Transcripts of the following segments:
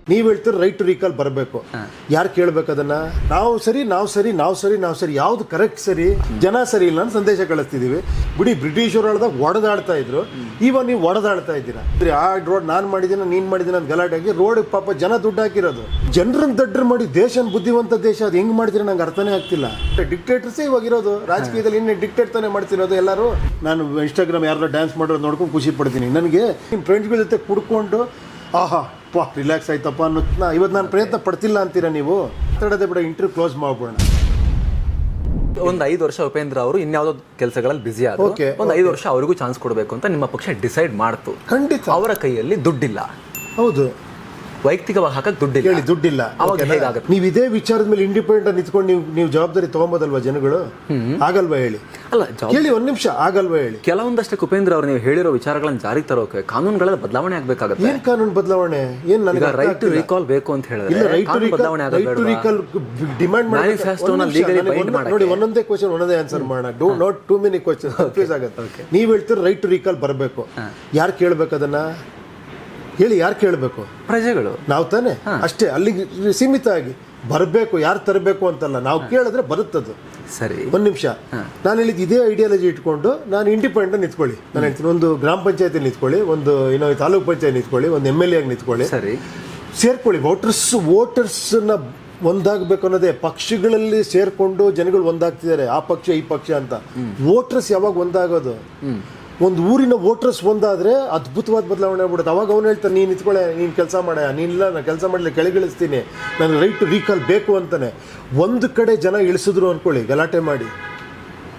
ನೀವ್ ಹೇಳ್ತೀರ right to recall ಬರಬೇಕು. ಯಾರು ಕೇಳ್ಬೇಕು ಅದನ್ನ? ನಾವು ಸರಿ ಯಾವ್ದು ಕರೆಕ್ಟ್ ಸರಿ, ಜನ ಸರಿ ಇಲ್ಲ ಅಂತ ಸಂದೇಶ ಕಳಿಸ್ತಿದೀವಿ. ಬಿಡಿ, ಬ್ರಿಟಿಷರು ಹೇಳ್ದಾಗ ಒಡೆದಾಡ್ತಾ ಇದ್ರು, ಇವಾಗ ನೀವು ಒಡೆದಾಡ್ತಾ ಇದ್ದೀರಾ. ಆ ರೋಡ್ ನಾನ್ ಮಾಡಿದೀನ ನೀನ್ ಮಾಡಿದೀನ ಅಂತ ಗಲಾಟೆ ಆಗಿ ರೋಡ್ ಪಾಪ ಜನ ದುಡ್ಡು ಹಾಕಿರೋದು. ಜನರನ್ನ ದಡ್ಡರು ಮಾಡಿ ದೇಶನ ಬುದ್ಧಿವಂತ ದೇಶ ಅದು ಹೆಂಗ್ ಮಾಡ್ತೀರಾ ನಂಗೆ ಅರ್ಥನೇ ಆಗ್ತಿಲ್ಲ. ಡಿಕ್ಟೇಟರ್ಸೇ ಇವಾಗ ಇರೋದು ರಾಜಕೀಯದಲ್ಲಿ. ಇನ್ನೇ ಡಿಕ್ಟೇಟ್ ತಾನೇ ಮಾಡ್ತಿರೋದು ಎಲ್ಲರೂ. ನಾನು ಇನ್ಸ್ಟಾಗ್ರಾಮ್ ಯಾರು ಡ್ಯಾನ್ಸ್ ಮಾಡೋದು ನೋಡ್ಕೊಂಡು ಖುಷಿ ಪಡ್ತೀನಿ. ನನಗೆ ನಿಮ್ಮ ಫ್ರೆಂಡ್ಸ್ಗಳ ಜೊತೆ ಕುಡ್ಕೊಂಡು ಆಹಾ ರಿಲ್ಯಾಕ್ಸ್ ಆಯ್ತಪ್ಪ ಅನ್ನೋದನ್ನ ಇವತ್ತು ನಾನು ಪ್ರಯತ್ನ ಪಡ್ತಿಲ್ಲ ಅಂತೀರಾ ನೀವು? ಮಾತಾಡೋದೇ ಬೇಡ, ಇಂಟರ್ವ್ಯೂ ಕ್ಲೋಸ್ ಮಾಡ್ಬೋಣ. ಒಂದು 5 ವರ್ಷ ಉಪೇಂದ್ರ ಅವರು ಇನ್ಯಾವುದೋ ಕೆಲಸಗಳಲ್ಲಿ ಬಿಸಿ ಆದ್ರು. ಒಂದು 5 ವರ್ಷ ಅವರಿಗೂ ಚಾನ್ಸ್ ಕೊಡಬೇಕು ಅಂತ ನಿಮ್ಮ ಪಕ್ಷ ಡಿಸೈಡ್ ಮಾಡ್ತು. ಖಂಡಿತ. ಅವರ ಕೈಯಲ್ಲಿ ದುಡ್ಡಿಲ್ಲ. ಹೌದು, ವೈಯಕ್ತಿಕವಾಗಿ ಹಾಕಕ್ ದುಡ್ಡಿಲ್ಲ. ಹೇಳಿ, ದುಡ್ಡಿಲ್ಲ. ನೀವು ಇದೇ ವಿಚಾರದ ಮೇಲೆ ಇಂಡಿಪೆಂಡೆಂಟ್ ನಿಂತ್ಕೊಂಡು ನೀವು ಜವಾಬ್ದಾರಿ ತಗೊಂಬೋದಲ್ವಾ ಜನಗಳು? ಆಗಲ್ವಾ ಹೇಳಿ? ಅಲ್ಲ ಹೇಳಿ, ಒಂದ್ ನಿಮಿಷ, ಆಗಲ್ವಾ ಹೇಳಿ? ಕೆಲವೊಂದಷ್ಟೇ ಉಪೇಂದ್ರ ಅವರು ನೀವು ಹೇಳಿರೋ ವಿಚಾರಗಳನ್ನು ಜಾರಿಗೆ ತರೋಕೆ ಕಾನೂನುಗಳ ಬದಲಾವಣೆ ಆಗ್ಬೇಕಾಗುತ್ತೆ. ಏನ್ ಕಾನೂನು ಬದಲಾವಣೆ? ಏನ್ ನನಗೆ ರೈಟ್ ಟು ರೀಕಾಲ್ ಬೇಕು ಅಂತ ಹೇಳಿದ್ರೆ ಬದಲಾವಣೆ ಡಿಮ್ಯಾಂಡ್ ನೋಡಿ. ಒಂದೊಂದೇ ಕ್ವಶನ್ ಒಂದೊಂದೇ ಆನ್ಸರ್ ಮಾಡೋಣ. Do not too many question, confuse ಆಗುತ್ತೆ. ನೀವ್ ಹೇಳ್ತೀರ ರೈಟ್ ಟು ರೀಕಾಲ್ ಬರಬೇಕು. ಯಾರು ಕೇಳ್ಬೇಕು ಅದನ್ನ? ಹೇಳಿ, ಯಾರು ಕೇಳಬೇಕು? ಪ್ರಜೆಗಳು. ನಾವು ತಾನೆ, ಅಷ್ಟೇ. ಅಲ್ಲಿಗೆ ಸೀಮಿತ ಆಗಿ ಬರಬೇಕು. ಯಾರು ತರಬೇಕು ಅಂತಲ್ಲ, ನಾವು ಕೇಳಿದ್ರೆ ಬರುತ್ತದು. ಸರಿ, ಒಂದ್ ನಿಮಿಷ. ನಾನು ಹೇಳಿದ್ದು ಇದೇ ಐಡಿಯಾಲಜಿ ಇಟ್ಕೊಂಡು ನಾನು ಇಂಡಿಪೆಂಡೆಂಟ್ ನಿಂತ್ಕೊಳ್ಳಿ. ನಾನು ಹೇಳ್ತೀನಿ, ಒಂದು ಗ್ರಾಮ ಪಂಚಾಯತಿ ನಿಂತ್ಕೊಳ್ಳಿ, ಒಂದು ತಾಲೂಕ್ ಪಂಚಾಯತ್ ನಿಂತ್ಕೊಳ್ಳಿ, ಒಂದು MLA ಆಗಿ ನಿಂತ್ಕೊಳ್ಳಿ. ಸರಿ, ಸೇರ್ಕೊಳ್ಳಿ. ವೋಟರ್ಸ್ನ ಒಂದಾಗಬೇಕು ಅನ್ನೋದೇ. ಪಕ್ಷಗಳಲ್ಲಿ ಸೇರ್ಕೊಂಡು ಜನಗಳು ಒಂದಾಗ್ತಿದ್ದಾರೆ, ಆ ಪಕ್ಷ ಈ ಪಕ್ಷ ಅಂತ. ವೋಟರ್ಸ್ ಯಾವಾಗ ಒಂದಾಗೋದು? ಒಂದು ಊರಿನ ವೋಟರ್ಸ್ ಒಂದಾದ್ರೆ ಅದ್ಭುತವಾದ ಬದಲಾವಣೆ ಆಗ್ಬಿಡುತ್ತೆ. ಅವಾಗ ಅವ್ನು ಹೇಳ್ತಾನೆ, ನೀನು ನಿಂತ್ಕೊಳ್ಳೆ, ನೀನು ಕೆಲಸ ಮಾಡ, ನೀನಿಲ್ಲ ನಾನು ಕೆಲಸ ಮಾಡಲಿ, ಕೆಳಗಿಳಿಸ್ತೀನಿ, ನಾನು ರೈಟ್ ಟು ರೀಕಾಲ್ ಬೇಕು ಅಂತಾನೆ. ಒಂದು ಕಡೆ ಜನ ಇಳಿಸಿದ್ರು ಅನ್ಕೊಳ್ಳಿ, ಗಲಾಟೆ ಮಾಡಿ,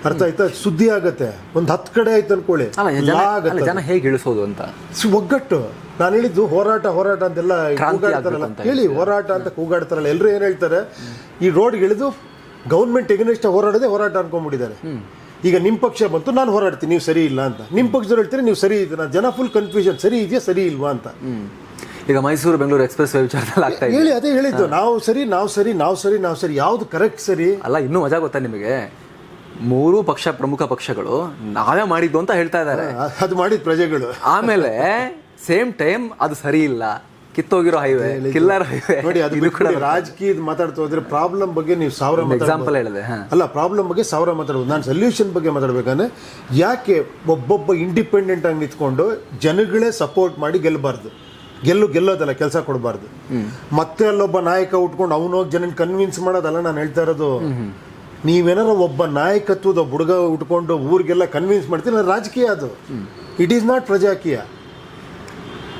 ಅರ್ಥ ಆಯ್ತಾ? ಸುದ್ದಿ ಆಗತ್ತೆ. ಒಂದು 10 ಕಡೆ ಆಯ್ತು ಅನ್ಕೊಳ್ಳಿ, ಜನ ಹೇಗೆ ಇಳಿಸೋದು ಅಂತ ಒಗ್ಗಟ್ಟು. ನಾನು ಹೇಳಿದ್ದು ಹೋರಾಟ ಅಂತೆಲ್ಲ ಕೂಗಾಡ್ತಾರಲ್ಲ, ಹೇಳಿ, ಹೋರಾಟ ಅಂತ ಕೂಗಾಡ್ತಾರಲ್ಲ. ಎಲ್ಲರೂ ಏನು ಹೇಳ್ತಾರೆ, ಈ ರೋಡ್ಗೆ ಇಳಿದು ಗೌರ್ಮೆಂಟ್ ಎಗನೆಸ್ಟ್ ಹೋರಾಡೋದೇ ಹೋರಾಟ ಅನ್ಕೊಂಡ್ಬಿಟ್ಟಿದ್ದಾರೆ. ಈಗ ನಿಮ್ಮ ಪಕ್ಷ ಬಂತು, ನಾನು ಹೋರಾಡ್ತೀನಿ, ನೀವು ಸರಿ ಇಲ್ಲ ಅಂತ. ನಿಮ್ಮ ಪಕ್ಷದವ್ರು ಹೇಳ್ತೀರಿ ನೀವು ಸರಿ ಇದೆ. ಜನ ಫುಲ್ ಕನ್ಫ್ಯೂಷನ್, ಸರಿ ಇದೆಯಾ ಸರಿ ಇಲ್ವಾ ಅಂತ. ಈಗ ಮೈಸೂರು ಬೆಂಗಳೂರು ಎಕ್ಸ್ಪ್ರೆಸ್ ವೇ ವಿಚಾರದಲ್ಲಿ ಆಗ್ತಾ ಇದೆ. ಹೇಳಿ, ಅದೇ ಹೇಳಿದ್ದು. ನಾವು ಸರಿ ಯಾವ್ದು ಕರೆಕ್ಟ್ ಸರಿ ಅಲ್ಲ. ಇನ್ನೂ ಮಜಾ ಗೊತ್ತಾ ನಿಮಗೆ? 3 ಪ್ರಮುಖ ಪಕ್ಷಗಳು ನಾವೇ ಮಾಡಿದ್ದು ಅಂತ ಹೇಳ್ತಾ ಇದ್ದಾರೆ. ಅದು ಮಾಡಿದ ಪ್ರಜೆಗಳು. ಆಮೇಲೆ ಸೇಮ್ ಟೈಮ್ ಅದು ಸರಿ ಇಲ್ಲ, ಕಿತ್ತೋಗಿರೋ ಹೈವೇ, ಕಿಲ್ಲರ್ ಹೈವೇ. ನೋಡಿ, ಅದು ಕೂಡ ರಾಜಕೀಯದ ಮಾತಾಡ್ತಾ ಹೋದ್ರೆ ಪ್ರಾಬ್ಲಮ್ ಬಗ್ಗೆ ನೀವು 1000 ಎಕ್ಸಾಂಪಲ್ ಹೇಳಿದೆ. ಅಲ್ಲ, ಪ್ರಾಬ್ಲಮ್ ಬಗ್ಗೆ 1000 ಮಾತಾಡ್ಬೋದು. ನಾನು ಸೊಲ್ಯೂಷನ್ ಬಗ್ಗೆ ಮಾತಾಡ್ಬೇಕಂದ್ರೆ, ಯಾಕೆ ಒಬ್ಬೊಬ್ಬ ಇಂಡಿಪೆಂಡೆಂಟ್ ಆಗಿ ನಿಂತ್ಕೊಂಡು ಜನಗಳೇ ಸಪೋರ್ಟ್ ಮಾಡಿ ಗೆಲ್ಲಬಾರ್ದು? ಗೆಲ್ಲೋದಲ್ಲ, ಕೆಲಸ ಕೊಡಬಾರ್ದು. ಮತ್ತೆ ಅಲ್ಲೊಬ್ಬ ನಾಯಕ ಉಟ್ಕೊಂಡು ಅವನೋಗಿ ಜನನ್ ಕನ್ವಿನ್ಸ್ ಮಾಡೋದಲ್ಲ ನಾನು ಹೇಳ್ತಾ ಇರೋದು. ನೀವೇನಾರ ಒಬ್ಬ ನಾಯಕತ್ವದ ಹುಡುಗ ಉಟ್ಕೊಂಡು ಊರಿಗೆಲ್ಲ ಕನ್ವಿನ್ಸ್ ಮಾಡ್ತೀರಿ, ರಾಜಕೀಯ ಅದು. It is not Prajakeeya.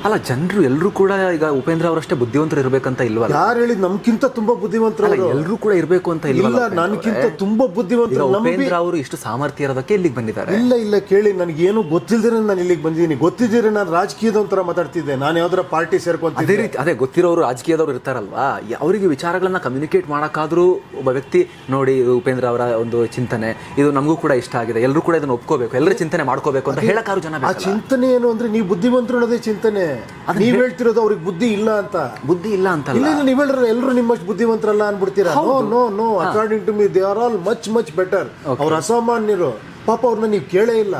ಅಲ್ಲ, ಜನರು ಎಲ್ಲರೂ ಕೂಡ ಈಗ ಉಪೇಂದ್ರ ಅವರಷ್ಟೇ ಬುದ್ಧಿವಂತರು ಇರ್ಬೇಕಂತ ಇಲ್ವಾ? ಯಾರು ಹೇಳಿದ್? ನಮ್ಗಿಂತ ತುಂಬಾ ಬುದ್ಧಿವಂತರು ಎಲ್ಲರೂ ಕೂಡ ಇರ್ಬೇಕು ಅಂತ ಇಲ್ಲ. ನನಗಿಂತ ತುಂಬಾ ಬುದ್ಧಿವಂತರು. ಉಪೇಂದ್ರ ಅವರು ಇಷ್ಟು ಸಾಮರ್ಥ್ಯ ಇರೋದಕ್ಕೆ ಇಲ್ಲಿಗೆ ಬಂದಿದ್ದಾರೆ. ಇಲ್ಲ, ಕೇಳಿ, ನನಗೇನು ಗೊತ್ತಿಲ್ದಿರ ನಾನು ಇಲ್ಲಿಗೆ ಬಂದಿದ್ದೀನಿ. ಗೊತ್ತಿದ್ದೀರ ನಾನು ರಾಜಕೀಯದ ಒಂಥರ ಮಾತಾಡ್ತಿದ್ದೆ. ನಾನು ಯಾವ್ದಾರ ಪಾರ್ಟಿ ಸೇರ್ಕೊಂತ ಅದೇ ರೀತಿ. ಅದೇ ಗೊತ್ತಿರೋರು ರಾಜಕೀಯದವ್ರು ಇರ್ತಾರಲ್ವಾ, ಅವರಿಗೆ ವಿಚಾರಗಳನ್ನ ಕಮ್ಯುನಿಕೇಟ್ ಮಾಡಕ್ಕಾದ್ರೂ ಒಬ್ಬ ವ್ಯಕ್ತಿ ನೋಡಿ, ಇದು ಉಪೇಂದ್ರ ಅವರ ಒಂದು ಚಿಂತನೆ, ಇದು ನಮಗೂ ಕೂಡ ಇಷ್ಟ ಆಗಿದೆ, ಎಲ್ಲರೂ ಕೂಡ ಇದನ್ನ ಒಪ್ಕೋಬೇಕು, ಎಲ್ಲರೂ ಚಿಂತನೆ ಮಾಡ್ಕೋಬೇಕು ಅಂತ ಹೇಳಕ್ಕಾರು ಜನ. ಆ ಚಿಂತನೆ ಏನು ಅಂದ್ರೆ, ನೀವು ಬುದ್ಧಿವಂತರು ಅನ್ನೋದೇ ಚಿಂತನೆ. ನೀವ್ ಹೇಳ್ತಿರೋದು ಅವ್ರಿಗೆ ಬುದ್ಧಿ ಇಲ್ಲ ಅಂತ. ಬುದ್ಧಿ ಇಲ್ಲ ಅಂತ ಇಲ್ಲ, ನೀವ್ ಹೇಳಿದ್ರೆ ಎಲ್ಲರೂ ನಿಮ್ಮಷ್ಟು ಬುದ್ಧಿವಂತರಲ್ಲ ಅನ್ಬಿಡ್ತೀರಾ? No, according to me they are all much better. ಅವ್ರ ಅಸಾಮಾನ್ಯರು. ಪಾಪ ಅವ್ರನ್ನ ನೀವು ಕೇಳೇ ಇಲ್ಲ.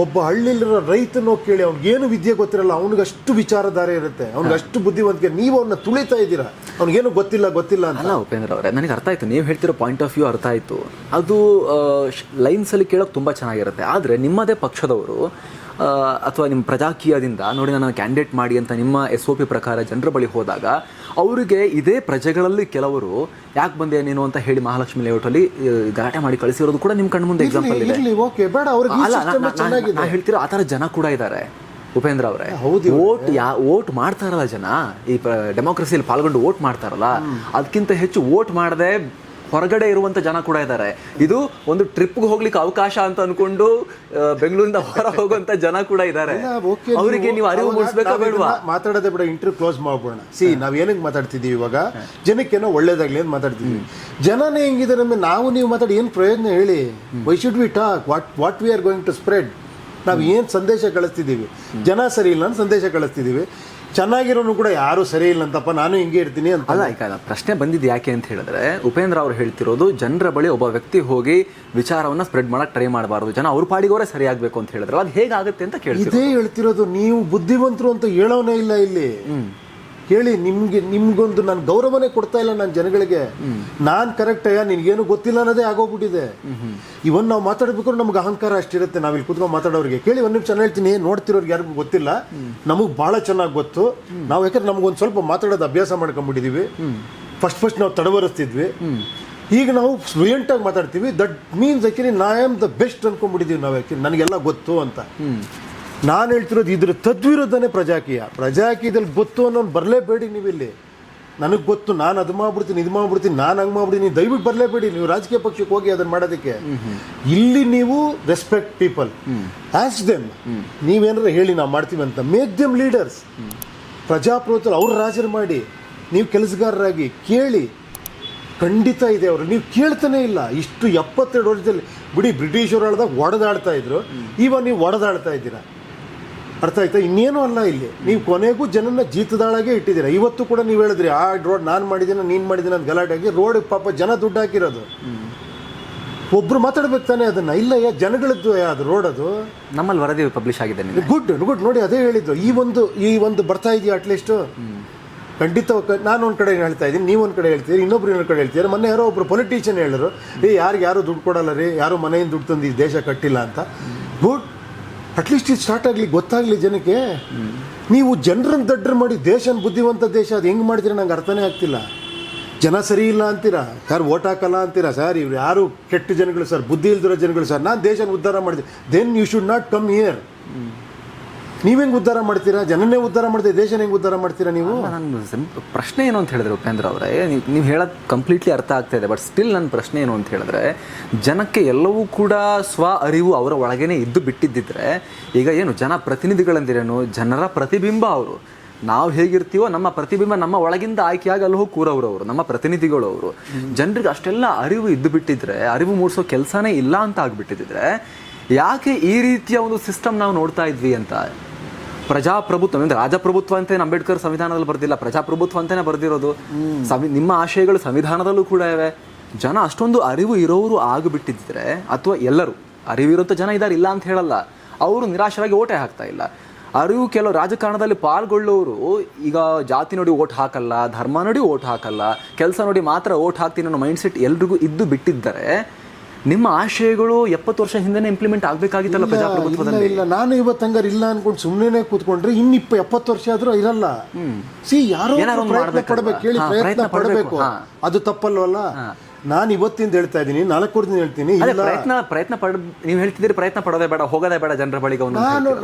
ಒಬ್ಬ ಹಳ್ಳಿಲಿರೋ ರೈತನೋ ಕೇಳಿ, ಅವ್ನಿಗೇನು ವಿದ್ಯೆ ಗೊತ್ತಿರಲ್ಲ, ಅವ್ನಿಗಷ್ಟು ವಿಚಾರಧಾರೆ ಇರುತ್ತೆ, ಅವ್ನಿಗಷ್ಟು ಬುದ್ಧಿವಂತಿಕೆ. ನೀವು ಅವ್ರನ್ನ ತುಳಿತಾ ಇದ್ದೀರಾ, ಅವ್ನಿಗೇನು ಗೊತ್ತಿಲ್ಲ ಅಂತ. ಅಲ್ಲ ಉಪೇಂದ್ರ ಅವರೇ, ನನಗೆ ಅರ್ಥ ಆಯ್ತು, ನೀವು ಹೇಳ್ತಿರೋ ಪಾಯಿಂಟ್ ಆಫ್ ವ್ಯೂ ಅರ್ಥ ಆಯ್ತು. ಅದು ಲೈನ್ಸ್ ಅಲ್ಲಿ ಕೇಳೋಕೆ ತುಂಬಾ ಚೆನ್ನಾಗಿರುತ್ತೆ. ಆದ್ರೆ ನಿಮ್ಮದೇ ಪಕ್ಷದವರು ಅಥವಾ ನಿಮ್ಮ ಪ್ರಜಾಕೀಯದಿಂದ ನೋಡಿ, ನಾನು ಕ್ಯಾಂಡಿಡೇಟ್ ಮಾಡಿ ಅಂತ ನಿಮ್ಮ SOP ಪ್ರಕಾರ ಜನರ ಬಳಿ ಹೋದಾಗ, ಅವರಿಗೆ ಇದೇ ಪ್ರಜೆಗಳಲ್ಲಿ ಕೆಲವರು ಯಾಕೆ ಬಂದೆ ನೀನು ಅಂತ ಹೇಳಿ ಮಹಾಲಕ್ಷ್ಮಿ ಲೇಔಟಲ್ಲಿ ಗಲಾಟೆ ಮಾಡಿ ಕಳಿಸಿರೋದು ಕೂಡ ನಿಮ್ಮ ಕಣ್ಮುಂದೆ ಎಕ್ಸಾಂಪಲ್ ಇದೆ. ನಾನು ಹೇಳ್ತಿರೋ ಆ ಥರ ಜನ ಕೂಡ ಇದ್ದಾರೆ ಉಪೇಂದ್ರ ಅವರೇ. ವೋಟ್ ಮಾಡ್ತಾರಲ್ಲ ಜನ, ಈ ಡೆಮೋಕ್ರಸಿಯಲ್ಲಿ ಪಾಲ್ಗೊಂಡು ವೋಟ್ ಮಾಡ್ತಾರಲ್ಲ, ಅದಕ್ಕಿಂತ ಹೆಚ್ಚು ವೋಟ್ ಮಾಡದೆ ಹೊರಗಡೆ ಇರುವಂತ ಜನ ಕೂಡ ಇದ್ದಾರೆ. ಇದು ಒಂದು ಟ್ರಿಪ್ಗೆ ಹೋಗ್ಲಿಕ್ಕೆ ಅವಕಾಶ ಅಂತ ಅನ್ಕೊಂಡು ಬೆಂಗಳೂರಿಂದ ಹೊರ ಹೋಗುವಂತ ಜನ ಕೂಡ ಇದ್ದಾರೆ. ಅವರಿಗೆ ನೀವು ಅರಿವು ಮೂಡಿಸ್ಬೇಕಾ ಬೇಡವಾ? ಮಾತಾಡೋದೇ ಬೇಡ, ಇಂಟರ್ವ್ಯೂ ಕ್ಲೋಸ್ ಮಾಡ್ಬೋಣ. ನಾವ್ ಏನಕ್ಕೆ ಮಾತಾಡ್ತಿದೀವಿ ಇವಾಗ? ಜನಕ್ಕೇನೋ ಒಳ್ಳೇದಾಗ್ಲಿ ಅಂತ ಮಾತಾಡ್ತಿದೀವಿ. ಜನನೇ ಹೆಂಗಿದ್ದಾರೆ ಅಂದ್ರೆ ನಾವು ನೀವು ಮಾತಾಡಿ ಏನ್ ಪ್ರಯೋಜನ ಹೇಳಿ? Why should we talk? What we are going to spread? ನಾವು ಏನ್ ಸಂದೇಶ ಕಳಿಸ್ತಿದೀವಿ? ಜನ ಸರಿ ಇಲ್ಲ ಅಂತ ಸಂದೇಶ ಕಳಿಸ್ತಿದೀವಿ. ಚೆನ್ನಾಗಿರೋನು ಕೂಡ ಯಾರು ಸರಿ ಇಲ್ಲ ಅಂತಪ್ಪ, ನಾನು ಹಿಂಗೆ ಇರ್ತೀನಿ ಅಂತ. ಅಲ್ಲ, ಈಗ ಪ್ರಶ್ನೆ ಬಂದಿದ್ದು ಯಾಕೆ ಅಂತ ಹೇಳಿದ್ರೆ, ಉಪೇಂದ್ರ ಅವರು ಹೇಳ್ತಿರೋದು ಜನರ ಬಳಿ ಒಬ್ಬ ವ್ಯಕ್ತಿ ಹೋಗಿ ವಿಚಾರವನ್ನ ಸ್ಪ್ರೆಡ್ ಮಾಡಕ್ ಟ್ರೈ ಮಾಡಬಾರ್ದು, ಜನ ಅವ್ರ ಪಾಡಿಗೋರೆ ಸರಿಯಾಗಬೇಕು ಅಂತ ಹೇಳಿದ್ರೆ ಅದು ಹೇಗಾಗುತ್ತೆ ಅಂತ ಕೇಳ್ತೀವಿ. ಇದೇ ಹೇಳ್ತಿರೋದು. ನೀವು ಬುದ್ಧಿವಂತರು ಅಂತ ಹೇಳೋನೇ ಇಲ್ಲ ಇಲ್ಲಿ. ಕೇಳಿ. ನಿಮ್ಗೊಂದು ನಾನು ಗೌರವನೇ ಕೊಡ್ತಾ ಇಲ್ಲ ನಾನು ಜನಗಳಿಗೆ. ನಾನು ಕರೆಕ್ಟ್ ಅಯ್ಯ ನಿನ್ಗೇನು ಗೊತ್ತಿಲ್ಲ ಅನ್ನೋದೇ ಆಗೋಗ್ಬಿಟ್ಟಿದೆ. ಇವನ್ ನಾವು ಮಾತಾಡ್ಬೇಕಾದ್ರೆ ನಮ್ಗೆ ಅಹಂಕಾರ ಅಷ್ಟಿರುತ್ತೆ. ನಾವಿಲ್ಲಿ ಕೂತ್ಕೊಂಡು ಮಾತಾಡೋರಿಗೆ ಕೇಳಿ ಒಂದು ನಿಮಿಷ ಹೇಳ್ತೀನಿ, ನೋಡ್ತಿರೋರ್ಗೆ ಯಾರಿಗೂ ಗೊತ್ತಿಲ್ಲ, ನಮಗೆ ಭಾಳ ಚೆನ್ನಾಗಿ ಗೊತ್ತು. ನಾವು ಯಾಕಂದ್ರೆ ನಮ್ಗೊಂದು ಸ್ವಲ್ಪ ಮಾತಾಡೋದು ಅಭ್ಯಾಸ ಮಾಡ್ಕೊಂಡ್ಬಿಟ್ಟಿದೀವಿ. ಫಸ್ಟ್ ನಾವು ತಡವರಿಸ್ತಿದ್ವಿ, ಈಗ ನಾವು ಫ್ಲೂಯೆಂಟಾಗಿ ಮಾತಾಡ್ತೀವಿ. ದಟ್ ಮೀನ್ಸ್ ಯಾಕೆ ನಾ ಆಮ್ ದ ಬೆಸ್ಟ್ ಅನ್ಕೊಂಡ್ಬಿಟ್ಟಿದ್ದೀವಿ ನಾವು, ಯಾಕೆ ನನಗೆಲ್ಲ ಗೊತ್ತು ಅಂತ. ನಾನು ಹೇಳ್ತಿರೋದು ಇದ್ರ ತದ್ವಿರುದ್ಧನೇ ಪ್ರಜಾಕೀಯದಲ್ಲಿ ಗೊತ್ತು ಅನ್ನೋನು ಬರಲೇಬೇಡಿ ನೀವಿಲ್ಲಿ. ನನಗೆ ಗೊತ್ತು, ನಾನು ಅದು ಮಾಡ್ಬಿಡ್ತೀನಿ, ಇದು ಮಾಡ್ಬಿಡ್ತೀನಿ, ನಾನು ಹಂಗೆ ಮಾಡ್ಬಿಡ್ತೀನಿ, ನೀವು ದಯವಿಟ್ಟು ಬರಲೇಬೇಡಿ. ನೀವು ರಾಜಕೀಯ ಪಕ್ಷಕ್ಕೆ ಹೋಗಿ ಅದನ್ನು ಮಾಡೋದಕ್ಕೆ. ಇಲ್ಲಿ ನೀವು ರೆಸ್ಪೆಕ್ಟ್ ಪೀಪಲ್ ಆಸ್ ದೆಮ್. ನೀವೇನಾರ ಹೇಳಿ ನಾವು ಮಾಡ್ತೀವಿ ಅಂತ, ಮೇಕ್ ದೆಮ್ ಲೀಡರ್ಸ್. ಪ್ರಜಾಪ್ರಭುತ್ವ ಅವ್ರು ರಾಜರು ಮಾಡಿ, ನೀವು ಕೆಲಸಗಾರರಾಗಿ ಕೇಳಿ. ಖಂಡಿತ ಇದೆ ಅವರು, ನೀವು ಕೇಳ್ತಾನೆ ಇಲ್ಲ. ಇಷ್ಟು 72 ವರ್ಷದಲ್ಲಿ ಬಿಡಿ, ಬ್ರಿಟಿಷರು ಹೇಳ್ದಾಗ ಒಡೆದಾಡ್ತಾ ಇದ್ರು, ಇವಾಗ ನೀವು ಒಡೆದಾಡ್ತಾ ಇದ್ದೀರಾ. ಅರ್ಥ ಆಯ್ತಾ? ಇನ್ನೇನು ಅಲ್ಲ, ಇಲ್ಲಿ ನೀವು ಕೊನೆಗೂ ಜನನ ಜೀತದಾಳಾಗೆ ಇಟ್ಟಿದ್ದೀರಾ. ಇವತ್ತು ಕೂಡ ನೀವು ಹೇಳಿದ್ರಿ ಆ ರೋಡ್ ನಾನು ಮಾಡಿದ್ದೀನ ನೀನು ಮಾಡಿದ್ದೀನ ಅಂತ ಗಲಾಟೆಯಾಗಿ ರೋಡ್ ಪಾಪ ಜನ ದುಡ್ಡು ಹಾಕಿರೋದು. ಒಬ್ರು ಮಾತಾಡ್ಬೇಕು ತಾನೆ ಅದನ್ನ. ಇಲ್ಲ ಜನಗಳದ್ದು ಅದು ರೋಡ್, ಅದು ನಮ್ಮಲ್ಲಿ ವರದಿ ಪಬ್ಲಿಷ್ ಆಗಿದೆ. ಗುಡ್ ನೋಡಿ, ಅದೇ ಹೇಳಿದ್ದು. ಈ ಒಂದು ಬರ್ತಾ ಇದೆಯಾ ಅಟ್ಲೀಸ್ಟ್? ಖಂಡಿತ. ನಾನು ಒಂದು ಕಡೆ ಹೇಳ್ತಾ ಇದ್ದೀನಿ, ನೀವು ಒಂದು ಕಡೆ ಹೇಳ್ತೀರಿ, ಇನ್ನೊಬ್ರು ಇನ್ನೊಂದು ಕಡೆ ಹೇಳ್ತೀರಿ. ಮೊನ್ನೆ ಯಾರೋ ಒಬ್ರು ಪೊಲಿಟಿಷಿಯನ್ ಹೇಳಿದ್ರು, ಯಾರು ದುಡ್ಡು ಕೊಡಲ್ಲ ರೀ, ಯಾರು ಮನೆಯಿಂದ ದುಡ್ಡು ತಂದು ಈ ದೇಶ ಕಟ್ಟಿಲ್ಲ ಅಂತ. ಗುಡ್, ಅಟ್ಲೀಸ್ಟ್ ಇದು ಸ್ಟಾರ್ಟ್ ಆಗಲಿ, ಗೊತ್ತಾಗಲಿ ಜನಕ್ಕೆ. ನೀವು ಜನರನ್ನು ದಡ್ಡರು ಮಾಡಿ ದೇಶನ ಬುದ್ಧಿವಂತ ದೇಶ ಅದು ಹೆಂಗೆ ಮಾಡ್ತೀರಾ ನಂಗೆ ಅರ್ಥನೇ ಆಗ್ತಿಲ್ಲ. ಜನ ಸರಿ ಇಲ್ಲ ಅಂತೀರಾ, ಯಾರು ಓಟ್ ಹಾಕಲ್ಲ ಅಂತೀರಾ. ಸರ್ ಇವ್ರು ಯಾರು ಕೆಟ್ಟ ಜನಗಳು ಸರ್, ಬುದ್ಧಿ ಇಲ್ದಿರೋ ಜನಗಳು ಸರ್. ನಾನು ದೇಶನ ಉದ್ಧಾರ ಮಾಡಿದೆ, then you should not come here. ನೀವೆಂಗೆ ಉದ್ಧಾರ ಮಾಡ್ತೀರಾ? ಜನನ್ನೇ ಉದ್ಧಾರ ಮಾಡ್ತೀರಾ, ದೇಶನ ಹೆಂಗೆ ಉದ್ಧಾರ ಮಾಡ್ತೀರಾ ನೀವು? ನನ್ನ ಪ್ರಶ್ನೆ ಏನು ಅಂತ ಹೇಳಿದ್ರೆ ಉಪೇಂದ್ರ ಅವರೇ, ನೀವು ಹೇಳೋದು ಕಂಪ್ಲೀಟ್ಲಿ ಅರ್ಥ ಆಗ್ತಾ ಇದೆ. ಬಟ್ ಸ್ಟಿಲ್ ನನ್ನ ಪ್ರಶ್ನೆ ಏನು ಅಂತ ಹೇಳಿದ್ರೆ, ಜನಕ್ಕೆ ಎಲ್ಲವೂ ಕೂಡ ಸ್ವ ಅರಿವು ಅವರ ಒಳಗೇನೆ ಇದ್ದು ಬಿಟ್ಟಿದ್ದಿದ್ರೆ, ಈಗ ಏನು ಜನಪ್ರತಿನಿಧಿಗಳಂದಿರೇನು, ಜನರ ಪ್ರತಿಬಿಂಬ ಅವರು. ನಾವು ಹೇಗಿರ್ತೀವೋ ನಮ್ಮ ಪ್ರತಿಬಿಂಬ ನಮ್ಮ ಒಳಗಿಂದ ಆಯ್ಕೆಯಾಗಿ ಅಲ್ಲಿ ಹೋಗಿ ಕೂರವ್ರು ಅವರು, ನಮ್ಮ ಪ್ರತಿನಿಧಿಗಳು ಅವರು. ಜನರಿಗೆ ಅಷ್ಟೆಲ್ಲ ಅರಿವು ಇದ್ದು ಬಿಟ್ಟಿದ್ರೆ, ಅರಿವು ಮೂಡಿಸೋ ಕೆಲಸನೇ ಇಲ್ಲ ಅಂತ ಆಗ್ಬಿಟ್ಟಿದ್ರೆ, ಯಾಕೆ ಈ ರೀತಿಯ ಒಂದು ಸಿಸ್ಟಮ್ ನಾವು ನೋಡ್ತಾ ಇದ್ವಿ ಅಂತ. ಪ್ರಜಾಪ್ರಭುತ್ವ ಅಂದರೆ ರಾಜಪ್ರಭುತ್ವ ಅಂತ ಅಂಬೇಡ್ಕರ್ ಸಂವಿಧಾನದಲ್ಲಿ ಬರ್ದಿಲ್ಲ, ಪ್ರಜಾಪ್ರಭುತ್ವ ಅಂತಾನೆ ಬರ್ದಿರೋದು. ನಿಮ್ಮ ಆಶಯಗಳು ಸಂವಿಧಾನದಲ್ಲೂ ಕೂಡ ಇವೆ. ಜನ ಅಷ್ಟೊಂದು ಅರಿವು ಇರೋರು ಆಗಿಬಿಟ್ಟಿದ್ರೆ, ಅಥವಾ ಎಲ್ಲರೂ ಅರಿವಿರೋಂಥ ಜನ ಇದ್ದಾರೆ, ಇಲ್ಲ ಅಂತ ಹೇಳಲ್ಲ, ಅವರು ನಿರಾಶರಾಗಿ ಓಟೇ ಹಾಕ್ತಾ ಇಲ್ಲ. ಅರಿವು ಕೆಲವು ರಾಜಕಾರಣದಲ್ಲಿ ಪಾಲ್ಗೊಳ್ಳೋರು ಈಗ ಜಾತಿ ನೋಡಿ ಓಟ್ ಹಾಕಲ್ಲ, ಧರ್ಮ ನೋಡಿ ಓಟ್ ಹಾಕಲ್ಲ, ಕೆಲಸ ನೋಡಿ ಮಾತ್ರ ಓಟ್ ಹಾಕ್ತೀನಿ ಅನ್ನೋ ಮೈಂಡ್ಸೆಟ್ ಎಲ್ರಿಗೂ ಇದ್ದು ಬಿಟ್ಟಿದ್ದರೆ, ನಿಮ್ಮ ಆಶಯಗಳು 70 ವರ್ಷ ಹಿಂದೆನೇ ಇಂಪ್ಲಿಮೆಂಟ್ ಆಗಬೇಕಾಗಿತ್ತಲ್ಲ ಪ್ರಜಾಪ್ರಭುತ್ವದಲ್ಲಿ. ಇಲ್ಲ, ನಾನು ಇವತ್ತು ಹಂಗಾರೆ ಇಲ್ಲ ಅನ್ಕೊಂಡು ಸುಮ್ಮನೆ ಕೂತ್ಕೊಂಡ್ರೆ 70 ವರ್ಷ ಆದ್ರೂ ಇರಲ್ಲ. ಯಾರೋ ಪ್ರಯತ್ನ ಪಡಬೇಕು, ಹೇಳಿ ಪ್ರಯತ್ನ ಪಡಬೇಕು, ಅದು ತಪ್ಪಲ್ವಲ್ಲ. ನಾನು ಇವತ್ತಿಂದ ಹೇಳ್ತಾ ಇದ್ದೀನಿ, 4 ವರ್ಷದಿಂದ ಹೇಳ್ತೀನಿ. ಪ್ರಯತ್ನ ನೀವು ಹೇಳ್ತಿದ್ದೀರಿ ಪ್ರಯತ್ನ ಪಡೋದೇ ಬೇಡ, ಹೋಗೋದೇ ಬೇಡ ಜನರ ಬಳಿಗೆ.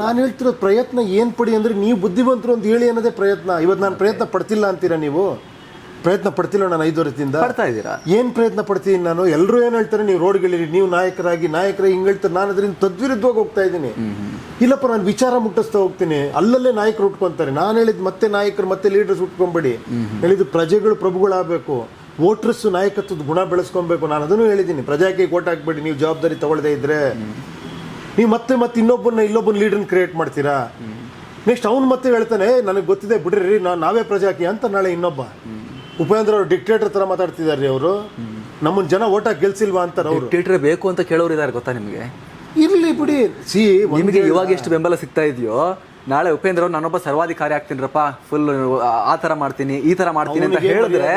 ನಾನು ಹೇಳ್ತಿರೋದು ಪ್ರಯತ್ನ ಏನ್ ಪಡಿ ಅಂದ್ರೆ, ನೀವು ಬುದ್ಧಿವಂತರು ಅಂತ ಹೇಳಿ ಅನ್ನೋದೇ ಪ್ರಯತ್ನ. ಇವತ್ತು ನಾನು ಪ್ರಯತ್ನ ಪಡ್ತಿಲ್ಲ ಅಂತೀರಾ ನೀವು? ಪ್ರಯತ್ನ ಪಡ್ತಿಲ್ಲ ನಾನು 5 ವರ್ಷದಿಂದ. ಪಡ್ತಾ ಇದ್ದೀರಾ? ಏನ್ ಪ್ರಯತ್ನ ಪಡ್ತೀನಿ ನಾನು? ಎಲ್ಲರೂ ಏನ್ ಹೇಳ್ತಾರೆ, ನೀವು ರೋಡ್ಗಳಿರಿ, ನೀವು ನಾಯಕರಾಗಿ ಹಿಂಗೆ ಹೇಳ್ತಾರೆ. ನಾನು ಅದರಿಂದ ತದ್ವಿರುದ್ಧವಾಗಿ ಹೋಗ್ತಾ ಇದ್ದೀನಿ. ಇಲ್ಲಪ್ಪ, ನಾನು ವಿಚಾರ ಮುಟ್ಟಿಸ್ತಾ ಹೋಗ್ತೀನಿ, ಅಲ್ಲಲ್ಲೇ ನಾಯಕರು ಉಟ್ಕೊಂತಾರೆ. ನಾನು ಹೇಳಿದ್ ಮತ್ತೆ ನಾಯಕರು ಮತ್ತೆ ಲೀಡರ್ಸ್ ಉಟ್ಕೊಂಬೇಡಿ, ಹೇಳಿದ್ದು ಪ್ರಜೆಗಳು ಪ್ರಭುಗಳಾಗಬೇಕು, ವೋಟರ್ಸ್ ನಾಯಕತ್ವದ ಗುಣ ಬೆಳೆಸ್ಕೊಬೇಕು. ನಾನು ಅದನ್ನು ಹೇಳಿದ್ದೀನಿ, ಪ್ರಜಾಕ್ಕೆ ಓಟ್ ಹಾಕ್ಬೇಡಿ ನೀವು ಜವಾಬ್ದಾರಿ ತಗೊಳ್ಳದೇ ಇದ್ರೆ. ನೀವು ಮತ್ತೆ ಇಲ್ಲೊಬ್ಬನ ಲೀಡರ್ನ ಕ್ರಿಯೇಟ್ ಮಾಡ್ತೀರಾ. ನೆಕ್ಸ್ಟ್ ಅವ್ನು ಮತ್ತೆ ಹೇಳ್ತಾನೆ, ನನಗೆ ಗೊತ್ತಿದೆ ಬಿಡ್ರಿ, ನಾವೇ ಪ್ರಜಾಕಿ ಅಂತ. ನಾಳೆ ಇನ್ನೊಬ್ಬ ಉಪೇಂದ್ರ ಅವರು ಡಿಕ್ಟೇಟರ್ ತರ ಮಾತಾಡ್ತಿದಾರೆ. ಅವರು ನಮ್ಮನ್ನ ಜನ ಓಟ್ ಹಾಕಿ ಗೆಲ್ಸಿಲ್ವಾ ಅಂತಾರೆ. ಅವರು ಡಿಕ್ಟೇಟರ್ ಬೇಕು ಅಂತ ಕೇಳೋರು ಇದಾರೆ, ಗೊತ್ತಾ ನಿಮಗೆ? ಇರ್ಲಿ ಬಿಡಿ. ನಿಮಗೆ ಇವಾಗ ಎಷ್ಟು ಬೆಂಬಲ ಸಿಗ್ತಾ ಇದೆಯೋ, ನಾಳೆ ಉಪೇಂದ್ರ ಅವ್ರು ನಾನೊಬ್ಬ ಸರ್ವಾಧಿಕಾರಿ ಆಗ್ತೀನಿರಪ್ಪ, ಫುಲ್ ಆ ತರ ಮಾಡ್ತೀನಿ ಈ ತರ ಮಾಡ್ತೀನಿ ಅಂತ ಹೇಳಿದ್ರೆ,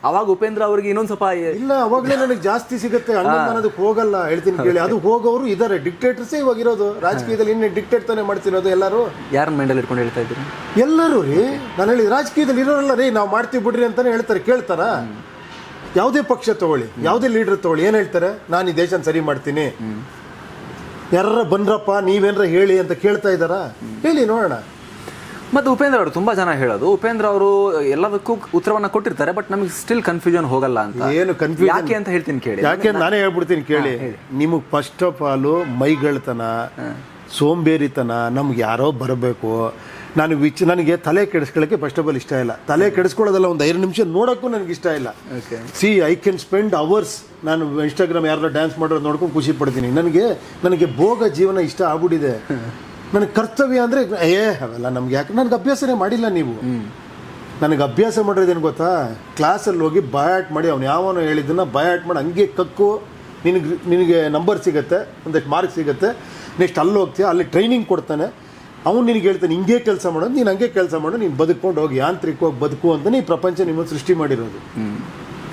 ಅವಾಗ ಉಪೇಂದ್ರ ಅವ್ರಿಗೆ ಇನ್ನೊಂದ್ ಸ್ವಲ್ಪ ಇಲ್ಲ, ಅವಾಗಲೇ ನನಗೆ ಜಾಸ್ತಿ ಸಿಗುತ್ತೆ. ಅನ್ನೋದಕ್ಕೆ ಹೋಗಲ್ಲ, ಹೇಳ್ತೀನಿ ಕೇಳಿ. ಅದು ಹೋಗೋರು ಇದಾರೆ, ಡಿಕ್ಟೇಟರ್ಸೇ ಇವಾಗ ಇರೋದು ರಾಜಕೀಯದಲ್ಲಿ. ಇನ್ನೇ ಡಿಕ್ಟೇಟ್ ತಾನೇ ಮಾಡ್ತಿರೋದು ಎಲ್ಲರೂ. ಯಾರನ್ನ ಮೈಂಡಲ್ಲಿ ಇಟ್ಕೊಂಡು ಹೇಳ್ತಾ ಇದ್ದೀರಿ? ಎಲ್ಲರೂ ರೀ. ನಾನು ಹೇಳಿ ರಾಜಕೀಯದಲ್ಲಿ ಇರೋರಲ್ಲ ರೀ, ನಾವು ಮಾಡ್ತೀವಿ ಬಿಡ್ರಿ ಅಂತಾನೆ ಹೇಳ್ತಾರೆ. ಕೇಳ್ತಾರ? ಯಾವುದೇ ಪಕ್ಷ ತಗೊಳ್ಳಿ, ಯಾವುದೇ ಲೀಡರ್ ತಗೊಳ್ಳಿ, ಏನ್ ಹೇಳ್ತಾರೆ? ನಾನು ಈ ದೇಶನ ಸರಿ ಮಾಡ್ತೀನಿ. ಯಾರ ಬಂದ್ರಪ್ಪ ನೀವೇನ್ರ ಹೇಳಿ ಅಂತ ಕೇಳ್ತಾ ಇದ್ದಾರಾ? ಹೇಳಿ ನೋಡೋಣ. ಮತ್ತು ಉಪೇಂದ್ರ ಅವರು ತುಂಬಾ ಜನ ಹೇಳೋದು, ಉಪೇಂದ್ರ ಅವರು ಎಲ್ಲದಕ್ಕೂ ಉತ್ತರವನ್ನ ಕೊಟ್ಟಿರ್ತಾರೆ, ಬಟ್ ನಮಗೆ ಸ್ಟಿಲ್ ಕನ್ಫ್ಯೂಷನ್ ಹೋಗಲ್ಲ ಅಂತ. ಏನು ಕನ್ಫ್ಯೂಷನ್ ಯಾಕೆ ಅಂತ ಹೇಳ್ತೀನಿ ಕೇಳಿ. ಯಾಕೆ ನಾನೇ ಹೇಳ್ಬಿಡ್ತೀನಿ ಕೇಳಿ. ನಿಮಗೆ ಫಸ್ಟ್ ಆಫ್ ಆಲ್ ಮೈಗಳ್ತನ, ಸೋಂಬೇರಿತನ, ನಮ್ಗೆ ಯಾರೋ ಬರಬೇಕು. ನನಗೆ ತಲೆ ಕೆಡಿಸ್ಕೊಳ್ಳೋಕ್ಕೆ ಫಸ್ಟ್ ಆಫ್ ಆಲ್ ಇಷ್ಟ ಇಲ್ಲ. ತಲೆ ಕೆಡಿಸ್ಕೊಳ್ಳೋದಲ್ಲ, ಒಂದು 5 ನಿಮಿಷ ನೋಡೋಕ್ಕೂ ನನಗೆ ಇಷ್ಟ ಇಲ್ಲ. I can spend hours. ನಾನು ಇನ್ಸ್ಟಾಗ್ರಾಮ್ ಯಾರೋ ಡ್ಯಾನ್ಸ್ ಮಾಡೋದು ನೋಡ್ಕೊಂಡು ಖುಷಿ ಪಡ್ತೀನಿ. ನನಗೆ ಭೋಗ ಜೀವನ ಇಷ್ಟ ಆಗ್ಬಿಟ್ಟಿದೆ. ನನಗೆ ಕರ್ತವ್ಯ ಅಂದರೆ ಅವೆಲ್ಲ ನಮ್ಗೆ ಯಾಕೆ? ನನಗೆ ಅಭ್ಯಾಸನೇ ಮಾಡಿಲ್ಲ ನೀವು. ನನಗೆ ಅಭ್ಯಾಸ ಮಾಡೋದೇನು ಗೊತ್ತಾ? ಕ್ಲಾಸಲ್ಲಿ ಹೋಗಿ ಬಯಾಟ್ ಮಾಡಿ, ಅವ್ನು ಯಾವನೋ ಹೇಳಿದ್ದನ್ನು ಬಯಾಟ್ ಮಾಡಿ ಹಂಗೆ ಕಕ್ಕು, ನಿನಗೆ ನಂಬರ್ ಸಿಗುತ್ತೆ, ಒಂದಷ್ಟು ಮಾರ್ಕ್ಸ್ ಸಿಗುತ್ತೆ. ನೆಕ್ಸ್ಟ್ ಅಲ್ಲಿ ಹೋಗ್ತೀಯ, ಅಲ್ಲಿ ಟ್ರೈನಿಂಗ್ ಕೊಡ್ತಾನೆ. ಅವ್ನು ನಿನಗೆ ಹೇಳ್ತಾನೆ ಹಿಂಗೆ ಕೆಲಸ ಮಾಡೋದು, ನೀನು ಹಂಗೆ ಕೆಲಸ ಮಾಡು, ನೀನು ಬದುಕೊಂಡು ಹೋಗಿ ಯಾಂತ್ರಿಕವಾಗಿ ಬದುಕು ಅಂತಲೇ ಈ ಪ್ರಪಂಚ ನಿಮ್ಮನ್ನು ಸೃಷ್ಟಿ ಮಾಡಿರೋದು.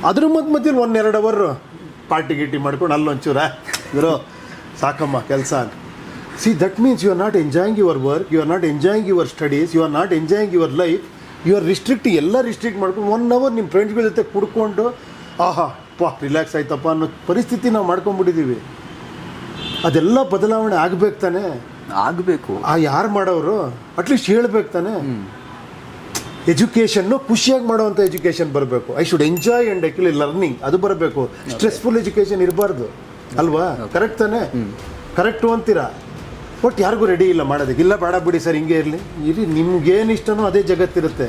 ಅದ್ರ ಮಧ್ಯದಲ್ಲಿ 1-2 ಅವರ್ ಪಾರ್ಟಿ ಗೀಟಿ ಮಾಡ್ಕೊಂಡು ಅಲ್ಲೊಂಚೂರ ಇರೋ ಸಾಕಮ್ಮ ಕೆಲಸ. See that means you are not enjoying your work, you are not enjoying your studies, you are not enjoying your life, you are restricting, ಎಲ್ಲ ರಿಸ್ಟ್ರಿಕ್ಟ್ ಮಾಡ್ಕೊಂಡು 1 ಅವರ್ ನಿಮ್ಮ ಫ್ರೆಂಡ್ಸ್ಗಳ ಜೊತೆ ಕುಡ್ಕೊಂಡು ಆಹಾ ರಿಲ್ಯಾಕ್ಸ್ ಆಯ್ತಪ್ಪ ಅನ್ನೋ ಪರಿಸ್ಥಿತಿ ನಾವು ಮಾಡ್ಕೊಂಡ್ಬಿಟ್ಟಿದ್ದೀವಿ. ಅದೆಲ್ಲ ಬದಲಾವಣೆ ಆಗ್ಬೇಕು ತಾನೆ, ಆಗಬೇಕು. ಯಾರು ಮಾಡೋರು ಅಟ್ಲೀಸ್ಟ್ ಹೇಳ್ಬೇಕು ತಾನೆ. ಎಜುಕೇಷನ್ನು ಖುಷಿಯಾಗಿ ಮಾಡುವಂಥ ಎಜುಕೇಷನ್ ಬರಬೇಕು. I should enjoy and actually learning ಅದು ಬರಬೇಕು. ಸ್ಟ್ರೆಸ್ಫುಲ್ ಎಜುಕೇಷನ್ ಇರಬಾರ್ದು ಅಲ್ವಾ? ಕರೆಕ್ಟ್ ತಾನೆ? ಕರೆಕ್ಟು ಅಂತೀರಾ, ಬಟ್ ಯಾರಿಗೂ ರೆಡಿ ಇಲ್ಲ ಮಾಡೋದಕ್ಕೆ. ಇಲ್ಲ ಬೇಡ ಬಿಡಿ ಸರ್ ಹಿಂಗೆ ಇರಲಿ, ನಿಮ್ಗೇನು ಇಷ್ಟನೋ ಅದೇ ಜಗತ್ತಿರುತ್ತೆ.